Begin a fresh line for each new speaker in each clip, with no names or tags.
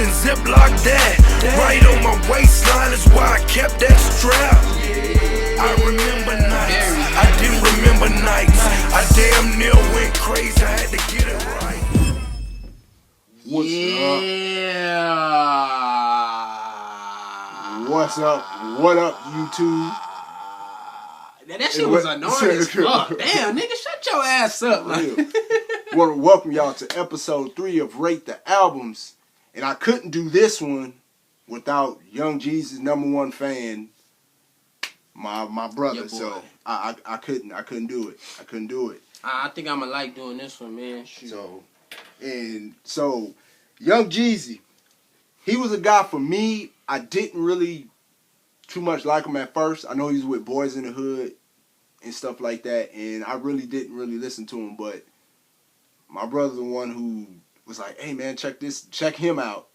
and Ziploc that. Right on my waistline is why I kept that strap. I remember nights, I didn't remember nights. I damn near went crazy, I had to get it right.
What's up? What up, YouTube?
That shit was annoying as fuck. Damn, nigga, shut your ass up.
Want to welcome y'all to episode 3 of Rate the Albums. And I couldn't do this one without Young Jezzy's #1 fan, my brother. So I couldn't do it. I couldn't do it.
I think I'm gonna like doing this one, man. Shoot.
So Young Jezzy, he was a guy for me. I didn't really too much like him at first. I know he's with Boys in the Hood and stuff like that, and I really didn't listen to him. But my brother's the one who was like, "Hey man, check him out."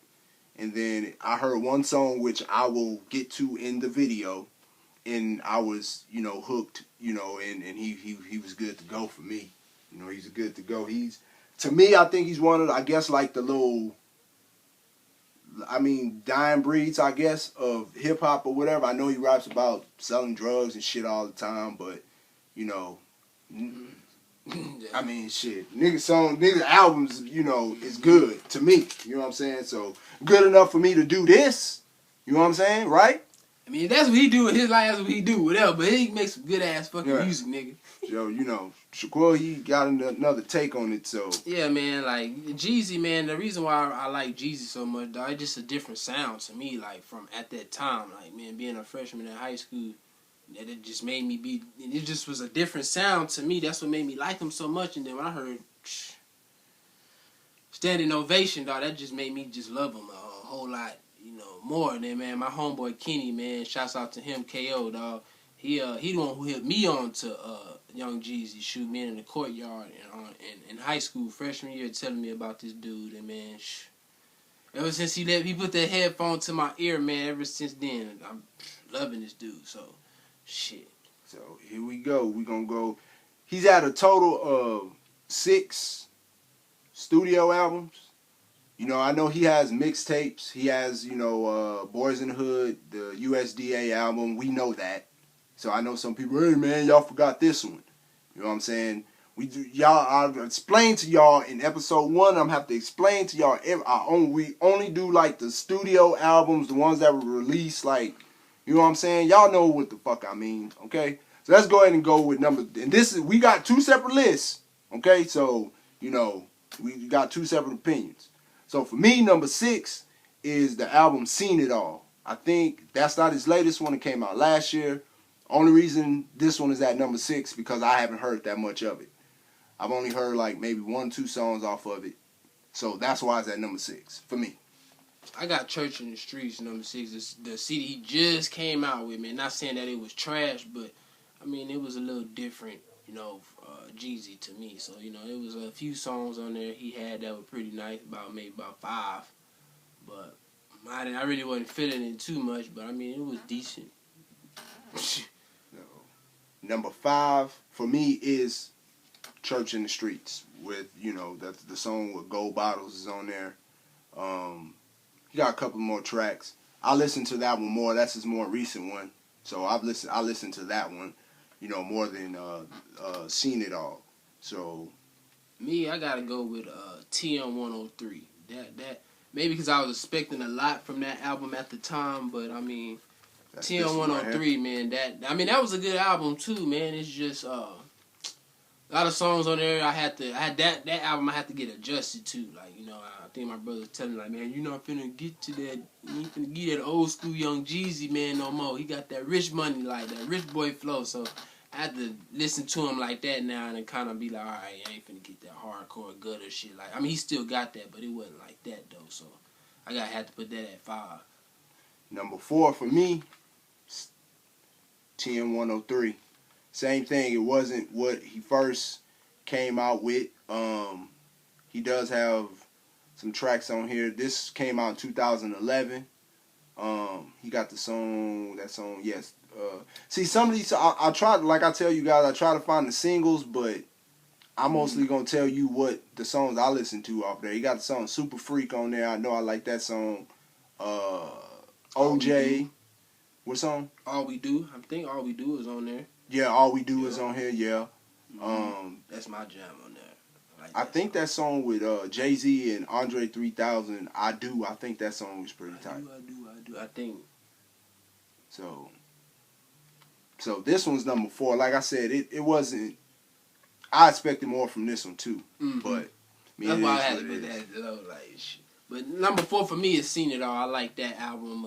And then I heard one song which I will get to in the video, and I was hooked, and he was good to go for me. He's good to go. To me, I think he's one of I guess like the little, dying breeds, I guess, of hip hop or whatever. I know he raps about selling drugs and shit all the time, but shit, nigga albums, is good to me. You know what I'm saying? So good enough for me to do this. You know what I'm saying, right?
I mean, that's what he do in his life. That's what he do, whatever. But he makes some good ass fucking music, nigga.
Yo, Shaquille, he got another take on it, so.
Yeah, man, like, Jezzy, man, the reason why I like Jezzy so much, dog, it's just a different sound to me, like, from at that time. Like, man, being a freshman in high school, it just made me it just was a different sound to me. That's what made me like him so much. And then when I heard Standing Ovation, dog, that just made me just love him a whole lot, more. And then, man, my homeboy Kenny, man, shouts out to him, KO, dog. He the one who hit me on to Young Jezzy, shoot, me in the courtyard in high school, freshman year, telling me about this dude. And, man, ever since he put that headphone to my ear, man, ever since then, I'm loving this dude, so. Shit.
So here we go. We're going to go. He's had a total of 6 studio albums. I know he has mixtapes. He has, Boys in the Hood, the USDA album. We know that. So I know some people, hey man, y'all forgot this one. You know what I'm saying? I'll explain to y'all in episode 1. I'm going to have to explain to y'all. We only do like the studio albums, the ones that were released like, you know what I'm saying? Y'all know what the fuck I mean, okay? So let's go ahead and go with we got 2 separate lists, okay? So, we got 2 separate opinions. So for me, number 6 is the album Seen It All. I think that's not his latest one. It came out last year. Only reason this one is at number 6 because I haven't heard that much of it. I've only heard like maybe 1-2 songs off of it. So that's why it's at number 6 for me.
I got Church in the Streets, number 6. The CD he just came out with, man. Not saying that it was trash, but, it was a little different, Jezzy to me. So, it was a few songs on there he had that were pretty nice, maybe about 5. But I really wasn't feeling it too much, but, it was decent.
Number 5 for me is Church in the Streets with, that's the song with Gold Bottles is on there. He got a couple more tracks. I listened to that one more. That's his more recent one. So I listened to that one, more than Seen It All. So
me, I gotta go with TM103. That maybe because I was expecting a lot from that album at the time, but TM103, man, that was a good album too, man. It's just a lot of songs on there. That album I had to get adjusted to. Like, I think my brother was telling me, like, man, you're not finna get to that. You ain't finna get that old school Young Jezzy, man, no more. He got that rich money, like that rich boy flow. So I had to listen to him like that now and kind of be like, all right, I ain't finna get that hardcore gutter shit. Like, he still got that, but it wasn't like that though. So I had to put that at 5.
Number 4 for me, TM103. Same thing. It wasn't what he first came out with. He does have some tracks on here. This came out in 2011. He got that song, yes. See, some of these, I tried, like I tell you guys, I try to find the singles, but I'm mostly gonna tell you what the songs I listen to off there. He got the song Super Freak on there. I know I like that song. OJ. What song?
All We Do. I think All We Do is on there.
Yeah, All We Do is on here, yeah.
That's my jam on there.
I think that song with Jay-Z and Andre 3000, I think that song was pretty tight.
I do. I think.
So this one's number 4. Like I said, it wasn't. I expected more from this one too, but
that's why I had to put that low. Like, shit. But number 4 for me is Seen It All. I like that album.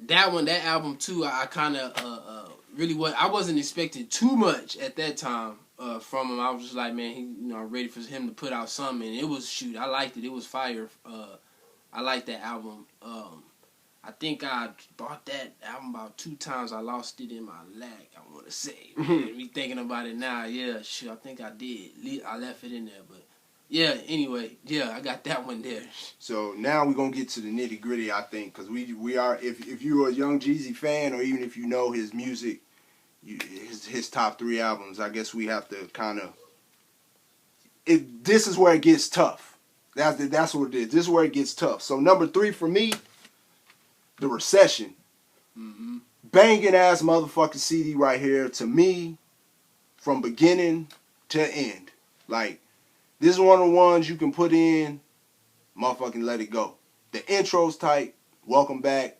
That album too. I kind of really I wasn't expecting too much at that time from him. I was just like, man, I'm ready for him to put out something. And it was I liked it. It was fire. I liked that album. I think I bought that album about 2 times. I lost it in my lag, I want to say. Me thinking about it now, yeah, sure, I think I did. I left it in there, but yeah, anyway, yeah, I got that one there.
So now we're going to get to the nitty gritty, I think, because we are, if you're a Young Jezzy fan, or even if you know his music, his top 3 albums, I guess we have to kind of, this is where it gets tough. That's what it is. This is where it gets tough. So number 3 for me, The Recession. Banging ass motherfucking CD right here. To me, from beginning to end. Like, this is one of the ones you can put in, motherfucking let it go. The intro's tight. Welcome back.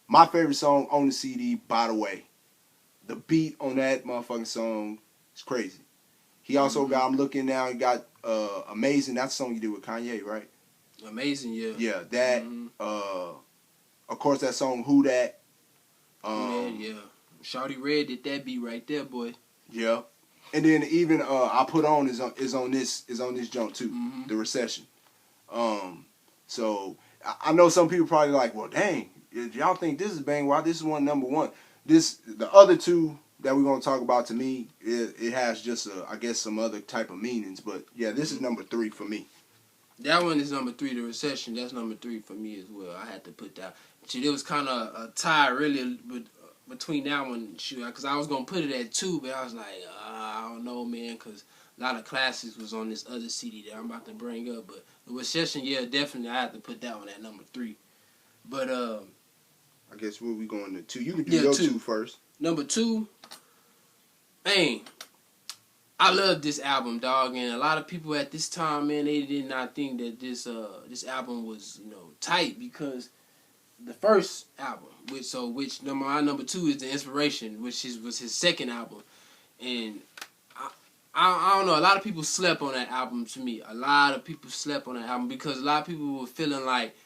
My favorite song on the CD, by the way. The beat on that motherfucking song is crazy. He also got, I'm looking now, he got Amazing. That's the song you did with Kanye, right?
Amazing, yeah.
Yeah, that. Of course, that song Who Dat.
Yeah. Shawty Red did that beat right there, boy.
Yeah. And then even I Put On is on this jump too. The Recession. So I know some people probably like, well, dang, y'all think this is bang? Why this is number 1? The other 2 that we're gonna talk about, to me, it has just I guess some other type of meanings. But yeah, this is number 3 for me.
That one is number 3, The Recession. That's number 3 for me as well. I had to put that. It was kind of a tie, really, between that one, because I was going to put it at 2, but I was like, I don't know, man, because a lot of classics was on this other CD that I'm about to bring up. But The Recession, yeah, definitely, I had to put that one at number 3. But,
I guess where we going to 2? You can do your 2 first.
Number 2, man, I love this album, dog, and a lot of people at this time, man, they did not think that this album was, tight, because the first album, which number 2 is The Inspiration, which was his second album, and I don't know, a lot of people slept on that album. To me, a lot of people slept on that album because a lot of people were feeling like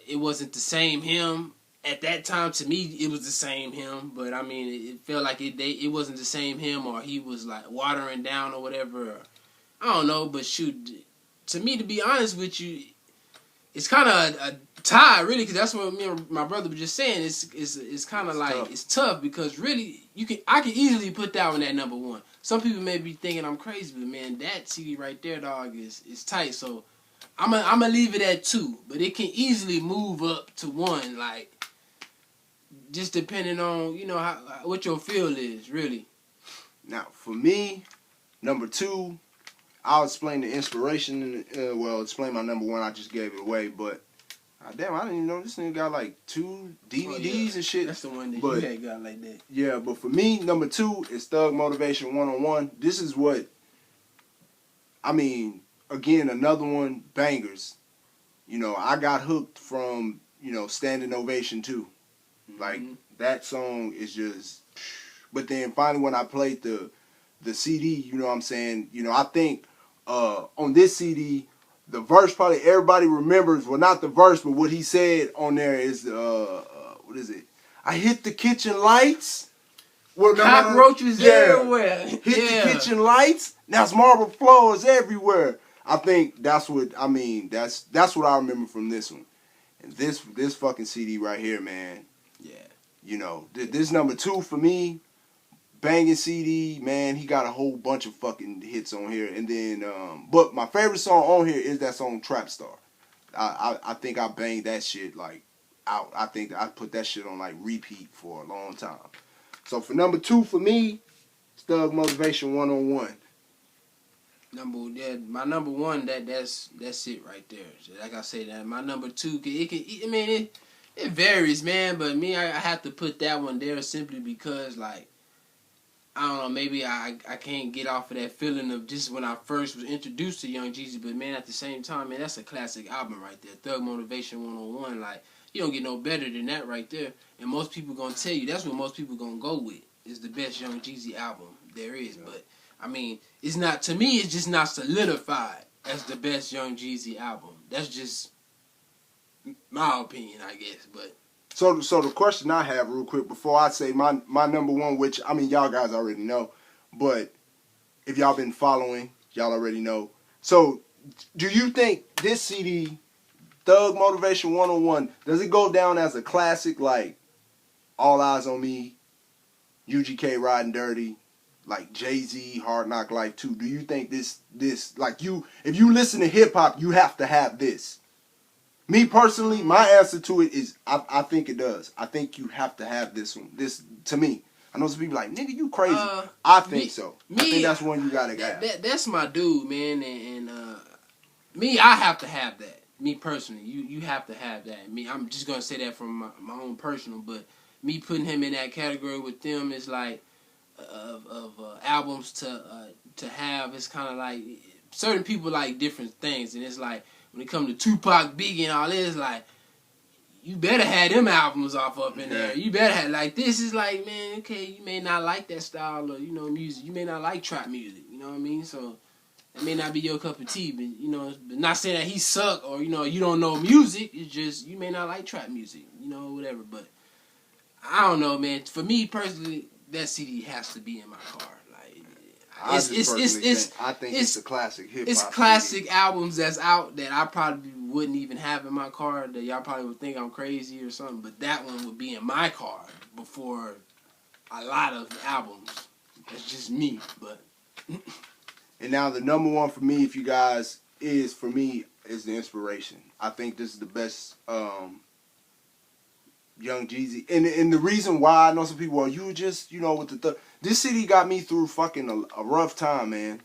it wasn't the same him. At that time, to me, it was the same him, but I mean, it felt like it wasn't the same him, or he was like watering down or whatever. I don't know, but shoot, to me, to be honest with you, it's kind of a tie, really, because that's what me and my brother were just saying. It's kind of like tough. It's tough because really, I can easily put that one at number 1. Some people may be thinking I'm crazy, but man, that CD right there, dog, is tight. So I'm gonna leave it at 2, but it can easily move up to 1, like. Just depending on, what your feel is, really.
Now, for me, number 2, I'll explain the Inspiration. Explain my number 1. I just gave it away, but damn, I didn't even know this nigga got like 2 DVDs and shit.
That's the one that you had got like that.
Yeah, but for me, number 2 is Thug Motivation 101. This is what, I mean, again, another one, bangers. I got hooked from, Standing Ovation 2. Like, that song is just... But then finally when I played the CD, you know what I'm saying? I think on this CD, the verse probably everybody remembers. Well, not the verse, but what he said on there is, what is it? I hit the kitchen lights. Well,
cockroaches everywhere.
Hit the kitchen lights. Now it's marble floors everywhere. I think that's what, that's what I remember from this one. And this fucking CD right here, man. Yeah. This number 2 for me. Banging CD, man. He got a whole bunch of fucking hits on here. And then, but my favorite song on here is that song Trap Star. I think I banged that shit like out. I think I put that shit on like repeat for a long time. So for number 2 for me, it's Thug Motivation 101.
My number one, that's it right there. So like I say, that my number two, it varies, man. But me, I have to put that one there simply because, like, I don't know, maybe I can't get off of that feeling of just when I first was introduced to Young Jezzy. But man, at the same time, man, that's a classic album right there. Thug Motivation 101, like, you don't get no better than that right there. And most people gonna tell you that's what most people gonna go with is the best Young Jezzy album there is. Yeah. But I mean, it's not, to me, it's just not solidified as the best Young Jezzy album. That's just my opinion, I guess. But
so the question I have real quick before I say my number one, which I mean y'all guys already know, but if y'all been following, y'all already know. So do you think this CD, Thug Motivation 101, does it go down as a classic like All Eyes on Me, UGK Riding Dirty, like Jay-Z, Hard Knock Life 2? Do you think this like if you listen to hip hop, you have to have this? Me personally, my answer to it is I think it does. I think you have to have this one. This, to me. I know some people like, nigga, you crazy. I think so. I think that's one you gotta have.
That's my dude, man. And me, I have to have that. Me personally, you have to have that. Me, I'm just gonna say that from my own personal, but me putting him in that category with them is like of albums to have. It's kind of like certain people like different things, and it's like when it comes to Tupac, Biggie, and all this, like you better have them albums off up in there. You better have, like, this is like, man, okay, you may not like that style of, music. You may not like trap music. You know what I mean? So it may not be your cup of tea, but but not saying that he suck or you don't know music. It's just you may not like trap music, whatever. But I don't know, man. For me personally, that CD has to be in my car. Like,
I think it's a classic hip hop.
It's classic CD. Albums that's out that I probably wouldn't even have in my car. That y'all probably would think I'm crazy or something. But that one would be in my car before a lot of albums. That's just me, but.
And now the number one for me, if you guys, is the Inspiration. I think this is the best Young Jezzy. And the reason why, I know some people are, you just, with this CD got me through fucking a rough time, man.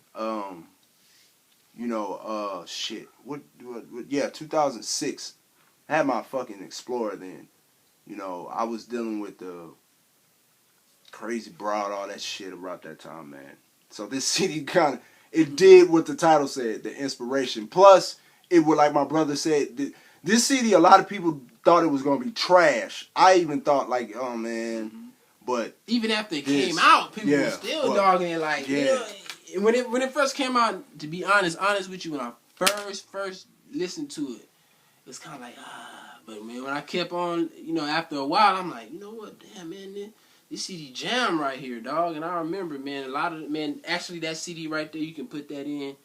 Shit. What 2006. I had my fucking Explorer then. I was dealing with the crazy broad, all that shit about that time, man. So this CD kind of, it did what the title said, the Inspiration. Plus, it would, like my brother said, this CD, a lot of people thought it was going to be trash. I even thought, like, oh, man. But
even after it came out, people were still dogging it. Like, when it first came out, to be honest with you, when I first listened to it, it was kind of like, But, man, when I kept on, after a while, I'm like, you know what? Damn, man, this CD jam right here, dog. And I remember, man, actually that CD right there, you can put that in,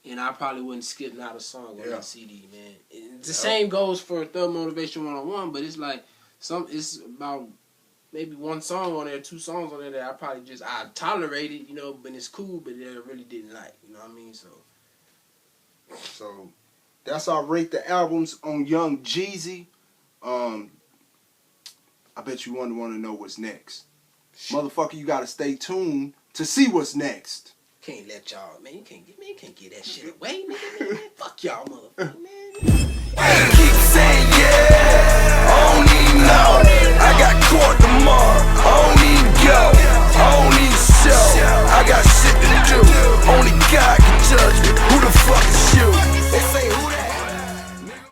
and I probably wouldn't skip not a song on that CD, man. The same goes for Thug Motivation 101, but it's like, it's about maybe one song on there, two songs on there that I probably I tolerated, but it's cool, but I really didn't like, you know what I mean?
So that's our rate the albums on Young Jezzy. I bet you want to know what's next. Motherfucker, you gotta stay tuned to see what's next.
Can't let y'all, man. You can't get that shit away, nigga. Man. Fuck y'all, motherfucker.